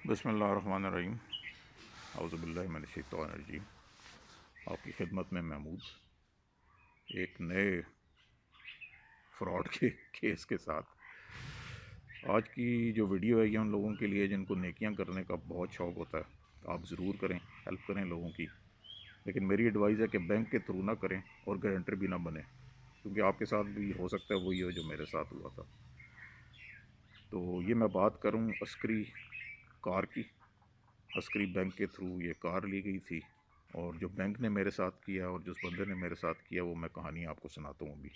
بسم اللہ الرحمن الرحیم۔ اعوذ باللہ من الشیطان الرجیم۔ آپ کی خدمت میں محمود ایک نئے فراڈ کے کیس کے ساتھ۔ آج کی جو ویڈیو ہے یہ ان لوگوں کے لیے جن کو نیکیاں کرنے کا بہت شوق ہوتا ہے۔ آپ ضرور کریں، ہیلپ کریں لوگوں کی، لیکن میری ایڈوائز ہے کہ بینک کے تھرو نہ کریں اور گارنٹر بھی نہ بنیں، کیونکہ آپ کے ساتھ بھی ہو سکتا ہے وہی ہو جو میرے ساتھ ہوا تھا۔ تو یہ میں بات کروں عسکری کار کی۔ عسکری بینک کے تھرو یہ کار لی گئی تھی، اور جو بینک نے میرے ساتھ کیا اور جس بندے نے میرے ساتھ کیا وہ میں کہانی آپ کو سناتا ہوں ابھی۔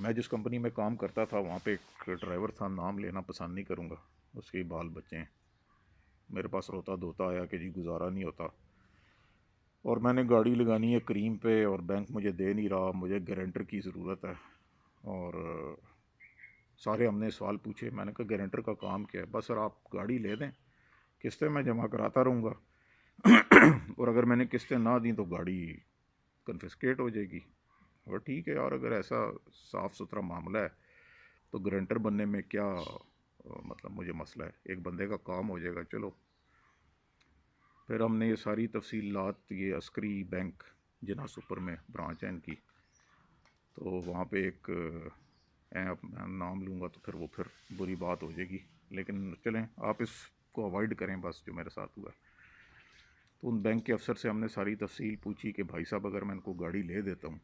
میں جس کمپنی میں کام کرتا تھا وہاں پہ ایک ڈرائیور تھا، نام لینا پسند نہیں کروں گا، اس کے بال بچے ہیں۔ میرے پاس روتا دھوتا آیا کہ جی گزارا نہیں ہوتا، اور میں نے گاڑی لگانی ہے کریم پہ اور بینک مجھے دے نہیں رہا، مجھے گارنٹر کی ضرورت ہے۔ اور سارے ہم نے سوال پوچھے، میں نے کہا گارنٹر کا کام کیا ہے؟ بس سر آپ گاڑی لے دیں، قسطیں میں جمع کراتا رہوں گا، اور اگر میں نے قسطیں نہ دیں تو گاڑی کنفسکیٹ ہو جائے گی۔ اور ٹھیک ہے یار، اگر ایسا صاف ستھرا معاملہ ہے تو گارنٹر بننے میں کیا مطلب مجھے مسئلہ ہے، ایک بندے کا کام ہو جائے گا، چلو۔ پھر ہم نے یہ ساری تفصیلات، یہ عسکری بینک جناح سپر میں برانچ ہے ان کی، تو وہاں پہ ایک میں نام لوں گا تو پھر بری بات ہو جائے گی، لیکن چلیں آپ اس کو اوائڈ کریں بس جو میرے ساتھ ہوا ہے۔ تو ان بینک کے افسر سے ہم نے ساری تفصیل پوچھی کہ بھائی صاحب اگر میں ان کو گاڑی لے دیتا ہوں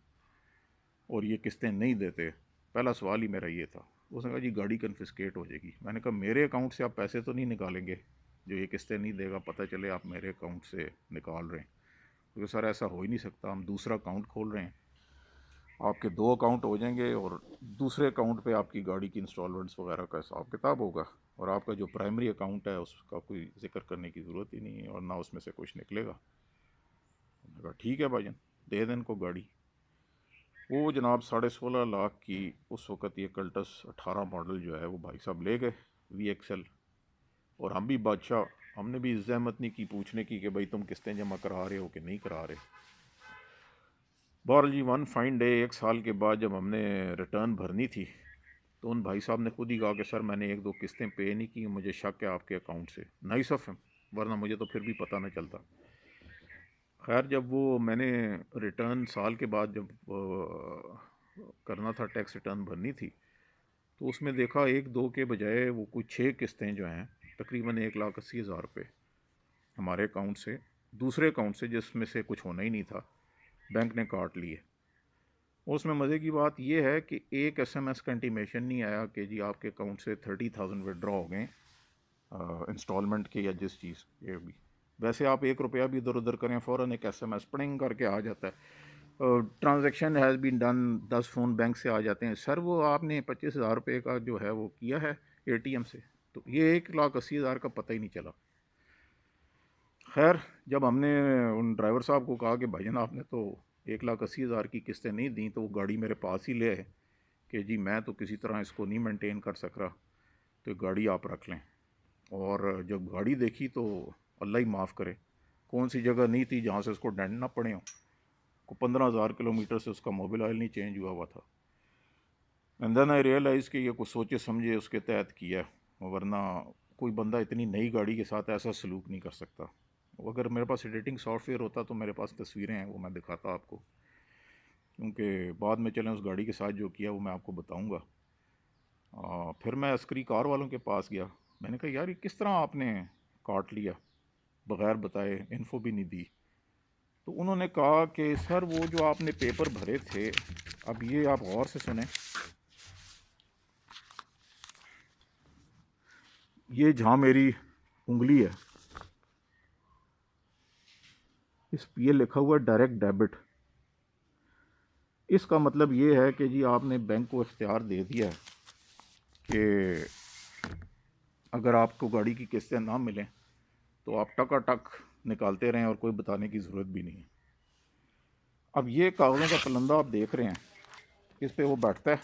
اور یہ قسطیں نہیں دیتے، پہلا سوال ہی میرا یہ تھا، اس نے کہا جی گاڑی کنفسکیٹ ہو جائے گی۔ میں نے کہا میرے اکاؤنٹ سے آپ پیسے تو نہیں نکالیں گے؟ جو یہ قسطیں نہیں دے گا پتہ چلے آپ میرے اکاؤنٹ سے نکال رہے ہیں، کیونکہ سر ایسا ہو ہی نہیں سکتا، ہم دوسرا اکاؤنٹ کھول رہے ہیں، آپ کے 2 اکاؤنٹ ہو جائیں گے اور دوسرے اکاؤنٹ پہ آپ کی گاڑی کی انسٹالمنٹس وغیرہ کا حساب کتاب ہوگا، اور آپ کا جو پرائمری اکاؤنٹ ہے اس کا کوئی ذکر کرنے کی ضرورت ہی نہیں ہے، اور نہ اس میں سے کچھ نکلے گا۔ میں نے کہا ٹھیک ہے بھائی جان، دے دیں ان کو گاڑی۔ وہ جناب 16.5 لاکھ کی اس وقت یہ کلٹس 18 ماڈل جو ہے وہ بھائی صاحب لے گئے وی ایکس ایل، اور ہم بھی بادشاہ، ہم نے بھی زحمت نہیں کی پوچھنے کی کہ بھائی تم قسطیں جمع کرا رہے ہو کہ نہیں کرا رہے۔ بہرحال جی ون فائن ڈے 1 سال کے بعد جب ہم نے ریٹرن بھرنی تھی تو ان بھائی صاحب نے خود ہی کہا کہ سر میں نے 1-2 قسطیں پے نہیں کی، مجھے شک ہے آپ کے اکاؤنٹ سے۔ نائس آف ہم، ورنہ مجھے تو پھر بھی پتہ نہ چلتا۔ خیر جب وہ میں نے ریٹرن سال کے بعد جب کرنا تھا، ٹیکس ریٹرن بھرنی تھی، تو اس میں دیکھا 1-2 کے بجائے وہ کچھ 6 قسطیں جو ہیں تقریباً 1,80,000 روپے ہمارے اکاؤنٹ سے دوسرے اکاؤنٹ سے، جس میں سے کچھ ہونا ہی نہیں تھا، بینک نے کاٹ لیے۔ اس میں مزے کی بات یہ ہے کہ ایک ایس ایم ایس کا انٹیمیشن نہیں آیا کہ جی آپ کے اکاؤنٹ سے 30,000 وڈرا ہو گئے انسٹالمنٹ کے یا جس چیز کے بھی۔ ویسے آپ 1 روپیہ بھی ادھر ادھر کریں فوراً ایک ایس ایم ایس پڑنگ کر کے آ جاتا ہے، transaction has been done, 10 phone bank سے آ جاتے ہیں، سر وہ آپ نے 25,000 روپے کا جو ہے وہ کیا ہے اے ٹی ایم سے، تو یہ 1,80,000 کا پتہ ہی نہیں چلا۔ خیر جب ہم نے ان ڈرائیور صاحب کو کہا کہ بھائی جان آپ نے تو 1,80,000 کی قسطیں نہیں دیں، تو وہ گاڑی میرے پاس ہی لے آئے کہ جی میں تو کسی طرح اس کو نہیں مینٹین کر سک رہا، تو گاڑی آپ رکھ لیں۔ اور جب گاڑی دیکھی تو اللہ ہی معاف کرے، کون سی جگہ نہیں تھی جہاں سے اس کو ڈینٹ نہ پڑے ہوں، کو 15,000 کلومیٹر سے اس کا موبل آئل نہیں چینج ہوا تھا۔ اینڈ دین آئی ریئلائز کہ یہ کچھ سوچے سمجھے اس کے تحت کیا، ورنہ کوئی بندہ اتنی نئی گاڑی کے ساتھ ایسا سلوک نہیں کر سکتا۔ اگر میرے پاس ایڈیٹنگ سافٹ ویئر ہوتا تو میرے پاس تصویریں ہیں، وہ میں دکھاتا آپ کو، کیونکہ بعد میں چلیں اس گاڑی کے ساتھ جو کیا وہ میں آپ کو بتاؤں گا۔ پھر میں عسکری کار والوں کے پاس گیا، میں نے کہا یار یہ کس طرح آپ نے کاٹ لیا بغیر بتائے، انفو بھی نہیں دی؟ تو انہوں نے کہا کہ سر وہ جو آپ نے پیپر بھرے تھے، اب یہ آپ غور سے سنیں، یہ جہاں میری انگلی ہے اس پہ یہ لکھا ہوا ہے ڈائریکٹ ڈیبٹ۔ اس کا مطلب یہ ہے کہ جی آپ نے بینک کو اختیار دے دیا ہے کہ اگر آپ کو گاڑی کی قسطیں نہ ملیں تو آپ ٹکا ٹک نکالتے رہیں اور کوئی بتانے کی ضرورت بھی نہیں ہے۔ اب یہ کاغذوں کا پلندہ آپ دیکھ رہے ہیں، اس پہ وہ بیٹھتا ہے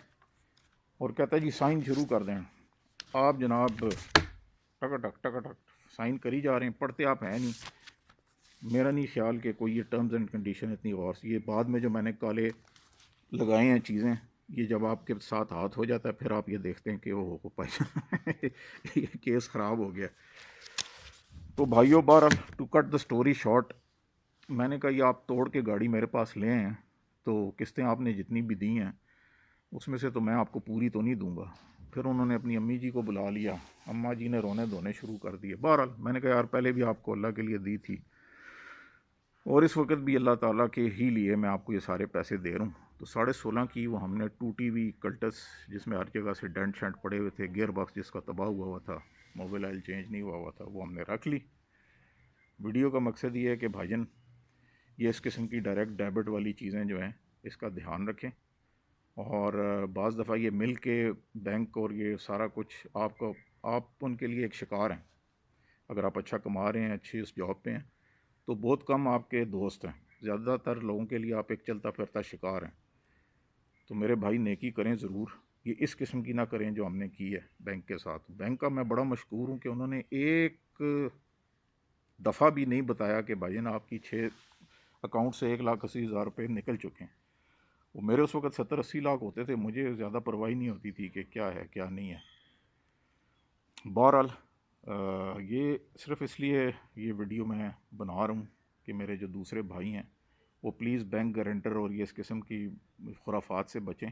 اور کہتا ہے جی سائن شروع کر دیں۔ آپ جناب ٹکا ٹک سائن کری جا رہے ہیں، پڑھتے آپ ہیں نہیں۔ میرا نہیں خیال کہ کوئی یہ ٹرمز اینڈ کنڈیشن اتنی غور سے، یہ بعد میں جو میں نے کالے لگائے ہیں چیزیں یہ جب آپ کے ساتھ ہاتھ ہو جاتا ہے پھر آپ یہ دیکھتے ہیں کہ وہ ہو پائے یہ کیس خراب ہو گیا. تو بھائیو بہرحال to cut the story short, میں نے کہا یہ آپ توڑ کے گاڑی میرے پاس لے ہیں تو قسطیں آپ نے جتنی بھی دی ہیں اس میں سے تو میں آپ کو پوری تو نہیں دوں گا. پھر انہوں نے اپنی امی جی کو بلا لیا، اماں جی نے رونے دھونے شروع کر دیے. بہرحال میں نے کہا یار پہلے بھی آپ کو اللہ کے لیے دی تھی اور اس وقت بھی اللہ تعالیٰ کے ہی لیے میں آپ کو یہ سارے پیسے دے رہا ہوں. تو 16.5 کی وہ ہم نے ٹوٹی ہوئی کلٹس جس میں ہر جگہ سے ڈینٹ شینٹ پڑے ہوئے تھے، گیئر باکس جس کا تباہ ہوا تھا، موبائل آئل چینج نہیں ہوا تھا، وہ ہم نے رکھ لی. ویڈیو کا مقصد یہ ہے کہ بھائی جان یہ اس قسم کی ڈائریکٹ ڈیبٹ والی چیزیں جو ہیں اس کا دھیان رکھیں. اور بعض دفعہ یہ مل کے بینک اور یہ سارا کچھ آپ ان کے لیے ایک شکار ہیں. اگر آپ اچھا کما رہے ہیں، اچھی اس جاب پہ ہیں، تو بہت کم آپ کے دوست ہیں، زیادہ تر لوگوں کے لیے آپ ایک چلتا پھرتا شکار ہیں. تو میرے بھائی نیکی کریں ضرور، یہ اس قسم کی نہ کریں جو ہم نے کی ہے بینک کے ساتھ. بینک کا میں بڑا مشکور ہوں کہ انہوں نے ایک دفعہ بھی نہیں بتایا کہ بھائی جان آپ کی 6 اکاؤنٹ سے 1,80,000 روپے نکل چکے ہیں. وہ میرے اس وقت 70-80 لاکھ ہوتے تھے، مجھے زیادہ پرواہی نہیں ہوتی تھی کہ کیا ہے کیا نہیں ہے. بہرحال یہ صرف اس لیے یہ ویڈیو میں بنا رہا ہوں کہ میرے جو دوسرے بھائی ہیں وہ پلیز بینک گارنٹر اور یہ اس قسم کی خرافات سے بچیں.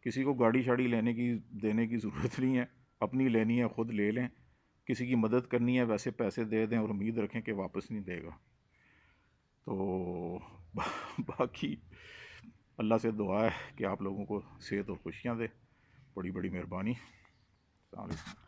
کسی کو گاڑی شاڑی دینے کی ضرورت نہیں ہے، اپنی لینی ہے خود لے لیں. کسی کی مدد کرنی ہے ویسے پیسے دے دیں اور امید رکھیں کہ واپس نہیں دے گا. تو باقی اللہ سے دعا ہے کہ آپ لوگوں کو صحت اور خوشیاں دے. بڑی بڑی مہربانی. السلام علیکم.